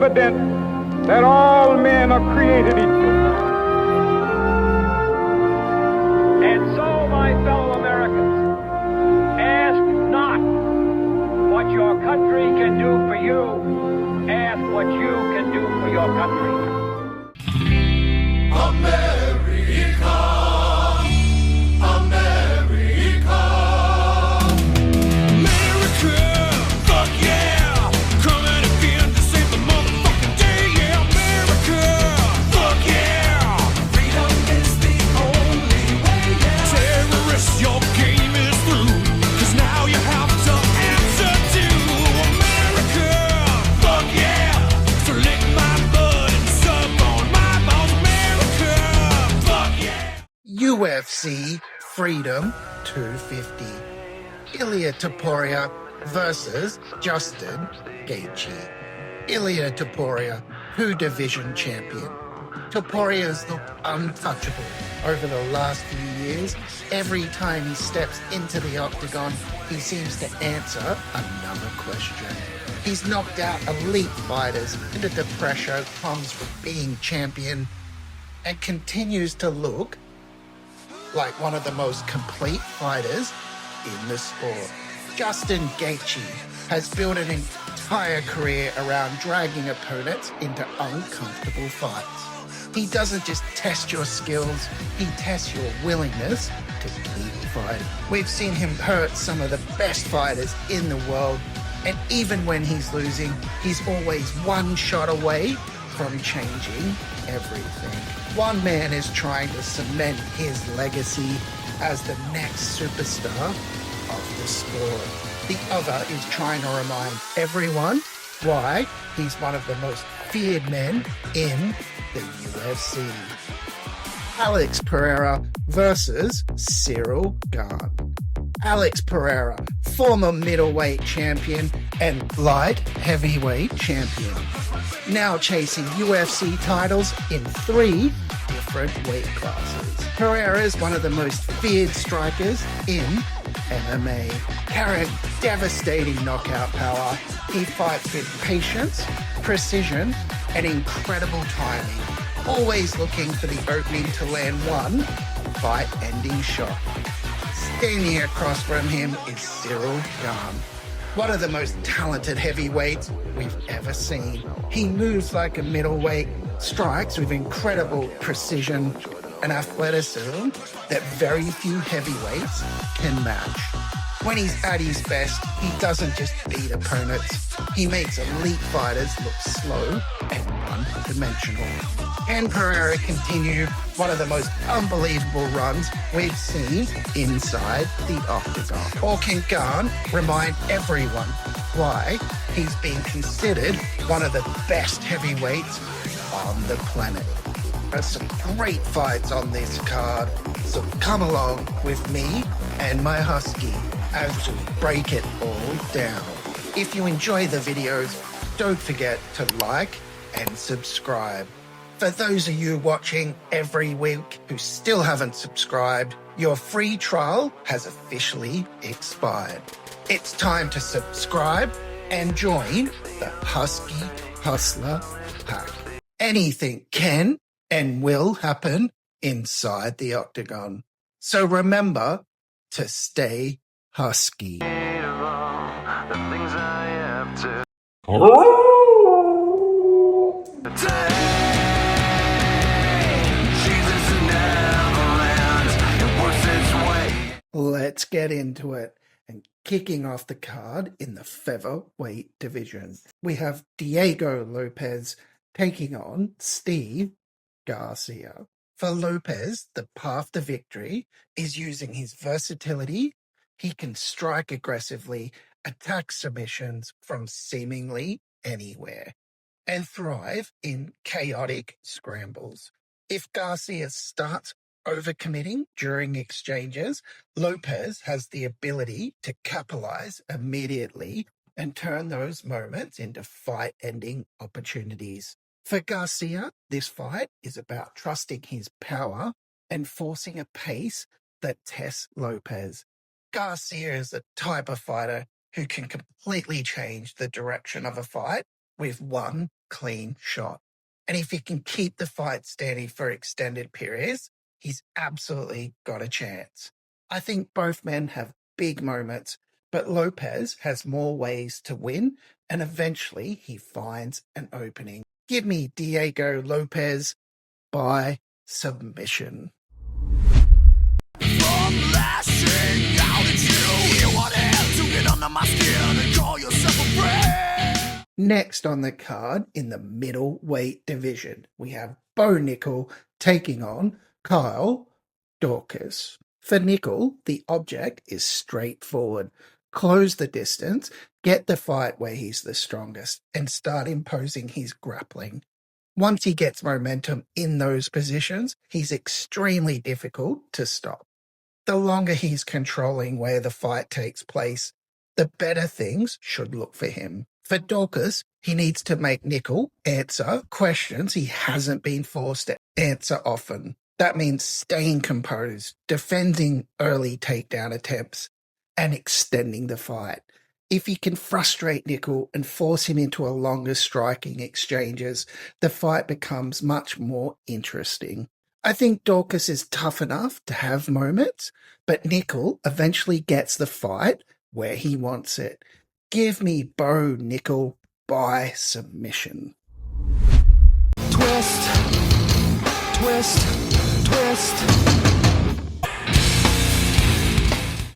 evident that all men are created equal. And so, my fellow Americans, ask not what your country can do for you, ask what you can do for your country. America, America, America, fuck yeah, coming again to save the motherfucking day, yeah, America, fuck yeah, freedom is the only way, yeah, terrorists, your game is through, 'cause now you have to answer to America, fuck yeah, so lick my blood and suck on my balls, America, fuck yeah. UFC Freedom 250. Ilia Topuria versus Justin Gaethje. Ilia Topuria, 2 division champion. Topuria's looked untouchable over the last few years. Every time he steps into the octagon, he seems to answer another question. He's knocked out elite fighters, and the pressure comes from being champion, and continues to look like one of the most complete fighters in the sport. Justin Gaethje has built an entire career around dragging opponents into uncomfortable fights. He doesn't just test your skills, he tests your willingness to keep fighting. We've seen him hurt some of the best fighters in the world, and even when he's losing, he's always one shot away from changing everything. One man is trying to cement his legacy as the next superstar of the sport. The other is trying to remind everyone why he's one of the most feared men in the UFC. Alex Pereira versus Ciryl Gane. Alex Pereira, former middleweight champion and light heavyweight champion, now chasing UFC titles in 3 different weight classes. Pereira is one of the most feared strikers in MMA. Carrying devastating knockout power, he fights with patience, precision, and incredible timing, always looking for the opening to land one fight-ending shot. Standing across from him is Ciryl Gane, one of the most talented heavyweights we've ever seen. He moves like a middleweight, strikes with incredible precision and athleticism that very few heavyweights can match. When he's at his best, he doesn't just beat opponents, he makes elite fighters look slow and one-dimensional. Can Pereira continue one of the most unbelievable runs we've seen inside the octagon? Or can Gane remind everyone why he's being considered one of the best heavyweights on the planet? There's some great fights on this card, so come along with me and my Husky as we break it all down. If you enjoy the videos, don't forget to like and subscribe. For those of you watching every week who still haven't subscribed, your free trial has officially expired. It's time to subscribe and join the Husky Hustler Pack. Anything can and will happen inside the octagon. So remember to stay husky. Let's get into it. And kicking off the card in the featherweight division, we have Diego Lopes taking on Steve Garcia. For Lopes, the path to victory is using his versatility. He can strike aggressively, attack submissions from seemingly anywhere, and thrive in chaotic scrambles. If Garcia starts overcommitting during exchanges, Lopes has the ability to capitalize immediately and turn those moments into fight-ending opportunities. For Garcia, this fight is about trusting his power and forcing a pace that tests Lopes. Garcia is the type of fighter who can completely change the direction of a fight with one clean shot. And if he can keep the fight standing for extended periods, he's absolutely got a chance. I think both men have big moments, but Lopes has more ways to win, and eventually he finds an opening. Give me Diego Lopes by submission. From lashing out at you, you want to get under my skin and call yourself a friend. Next on the card, in the middleweight division, we have Bo Nickal taking on Kyle Daukaus. For Nickal, the object is straightforward. Close the distance, get the fight where he's the strongest, and start imposing his grappling. Once he gets momentum in those positions, he's extremely difficult to stop. The longer he's controlling where the fight takes place, the better things should look for him. For Daukaus, he needs to make Nickal answer questions he hasn't been forced to answer often. That means staying composed, defending early takedown attempts, and extending the fight. If he can frustrate Nickal and force him into a longer striking exchanges, the fight becomes much more interesting. I think Daukaus is tough enough to have moments, but Nickal eventually gets the fight where he wants it. Give me Bo Nickal by submission. Twist, twist, twist.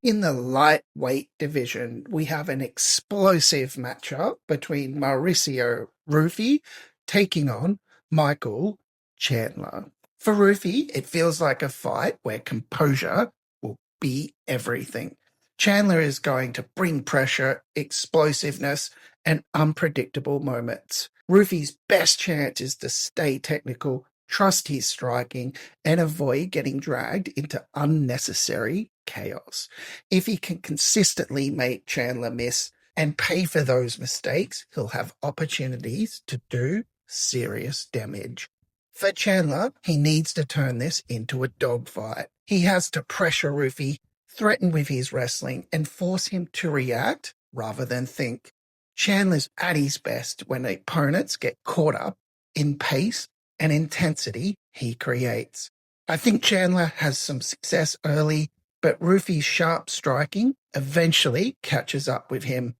In the lightweight division, we have an explosive matchup between Mauricio Ruffy taking on Michael Chandler. For Ruffy, it feels like a fight where composure will be everything. Chandler is going to bring pressure, explosiveness, and unpredictable moments. Ruffy's best chance is to stay technical, trust his striking, and avoid getting dragged into unnecessary chaos. If he can consistently make Chandler miss and pay for those mistakes, he'll have opportunities to do serious damage. For Chandler, he needs to turn this into a dogfight. He has to pressure Ruffy, threaten with his wrestling, and force him to react rather than think. Chandler's at his best when opponents get caught up in pace and intensity he creates. I think Chandler has some success early, but Ruffy's sharp striking eventually catches up with him.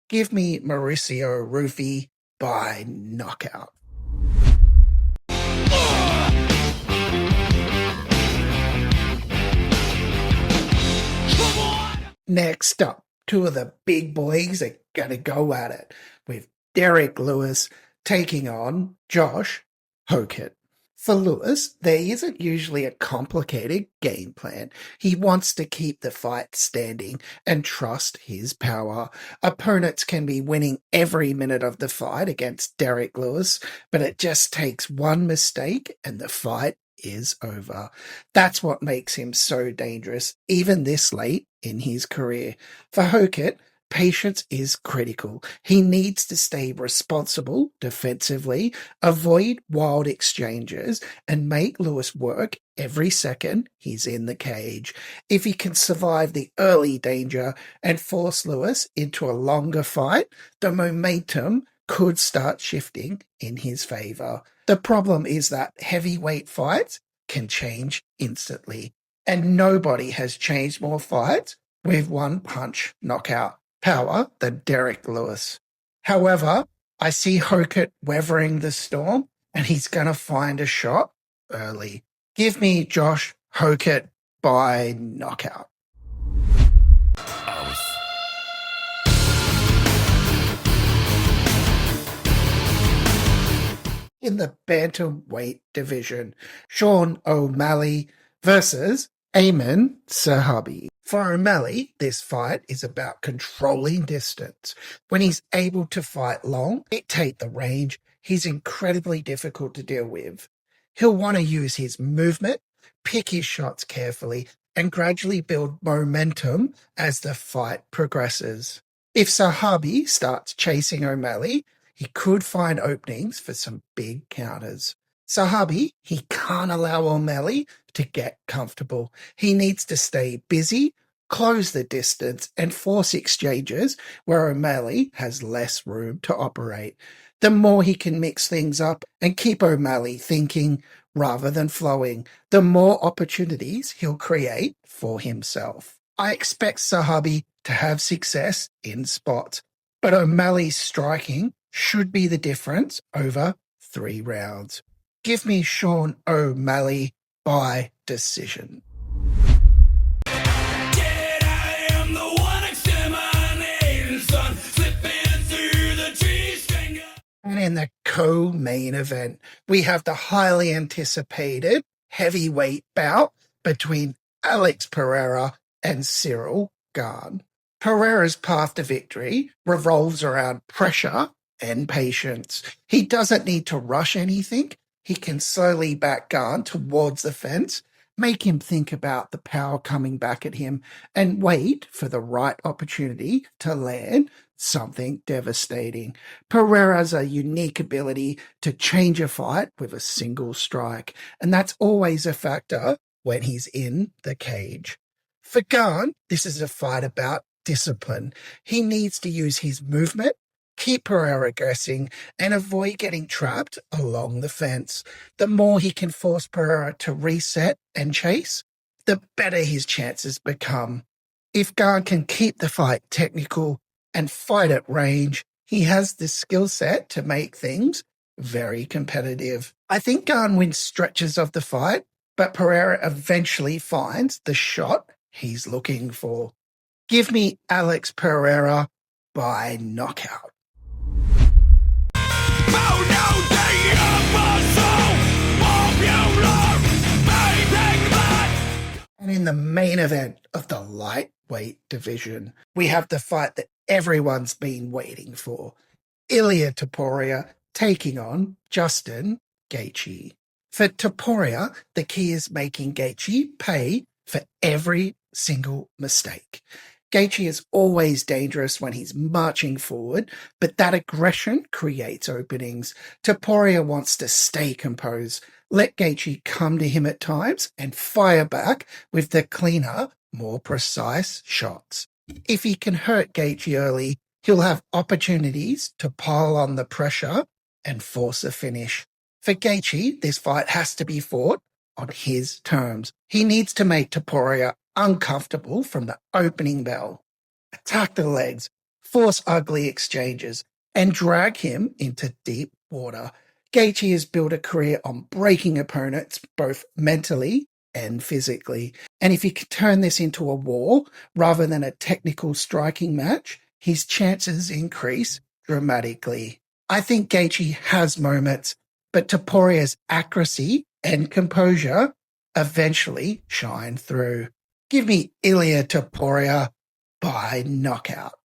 Give me Mauricio Ruffy by knockout. Next up, two of the big boys are going to go at it, with Derrick Lewis taking on Josh Hokit. For Lewis, there isn't usually a complicated game plan. He wants to keep the fight standing and trust his power. Opponents can be winning every minute of the fight against Derrick Lewis, but it just takes one mistake and the fight is over. That's what makes him so dangerous, even this late in his career. For Hokit, patience is critical. He needs to stay responsible defensively, avoid wild exchanges, and make Lewis work every second he's in the cage. If he can survive the early danger and force Lewis into a longer fight, the momentum could start shifting in his favor. The problem is that heavyweight fights can change instantly, and nobody has changed more fights with one punch knockout power than Derrick Lewis. However, I see Hokit weathering the storm, and he's going to find a shot early. Give me Josh Hokit by knockout. In the bantamweight division, Sean O'Malley versus Aiemann Zahabi. For O'Malley, this fight is about controlling distance. When he's able to fight long, dictate the range, he's incredibly difficult to deal with. He'll want to use his movement, pick his shots carefully, and gradually build momentum as the fight progresses. If Zahabi starts chasing O'Malley, he could find openings for some big counters. Zahabi, he can't allow O'Malley to get comfortable. He needs to stay busy, close the distance, and force exchanges where O'Malley has less room to operate. The more he can mix things up and keep O'Malley thinking rather than flowing, the more opportunities he'll create for himself. I expect Zahabi to have success in spots, but O'Malley's striking should be the difference over 3 rounds. Give me Sean O'Malley by decision. Dad, I am the one exterminating son, slipping through the tree string. And in the co-main event, we have the highly anticipated heavyweight bout between Alex Pereira and Ciryl Gane. Pereira's path to victory revolves around pressure and patience. He doesn't need to rush anything. He can slowly back Gane towards the fence, make him think about the power coming back at him, and wait for the right opportunity to land something devastating. Pereira has a unique ability to change a fight with a single strike, and that's always a factor when he's in the cage. For Gane, this is a fight about discipline. He needs to use his movement, keep Pereira guessing, and avoid getting trapped along the fence. The more he can force Pereira to reset and chase, the better his chances become. If Gane can keep the fight technical and fight at range, he has the skill set to make things very competitive. I think Gane wins stretches of the fight, but Pereira eventually finds the shot he's looking for. Give me Alex Pereira by knockout. And in the main event of the lightweight division, we have the fight that everyone's been waiting for. Ilia Topuria taking on Justin Gaethje. For Topuria, the key is making Gaethje pay for every single mistake. Gaethje is always dangerous when he's marching forward, but that aggression creates openings. Topuria wants to stay composed, let Gaethje come to him at times, and fire back with the cleaner, more precise shots. If he can hurt Gaethje early, he'll have opportunities to pile on the pressure and force a finish. For Gaethje, this fight has to be fought on his terms. He needs to make Topuria uncomfortable from the opening bell, attack the legs, force ugly exchanges, and drag him into deep water. Gaethje has built a career on breaking opponents both mentally and physically. And if he can turn this into a war rather than a technical striking match, his chances increase dramatically. I think Gaethje has moments, but Topuria's accuracy and composure eventually shine through. Give me Ilia Topuria by knockout.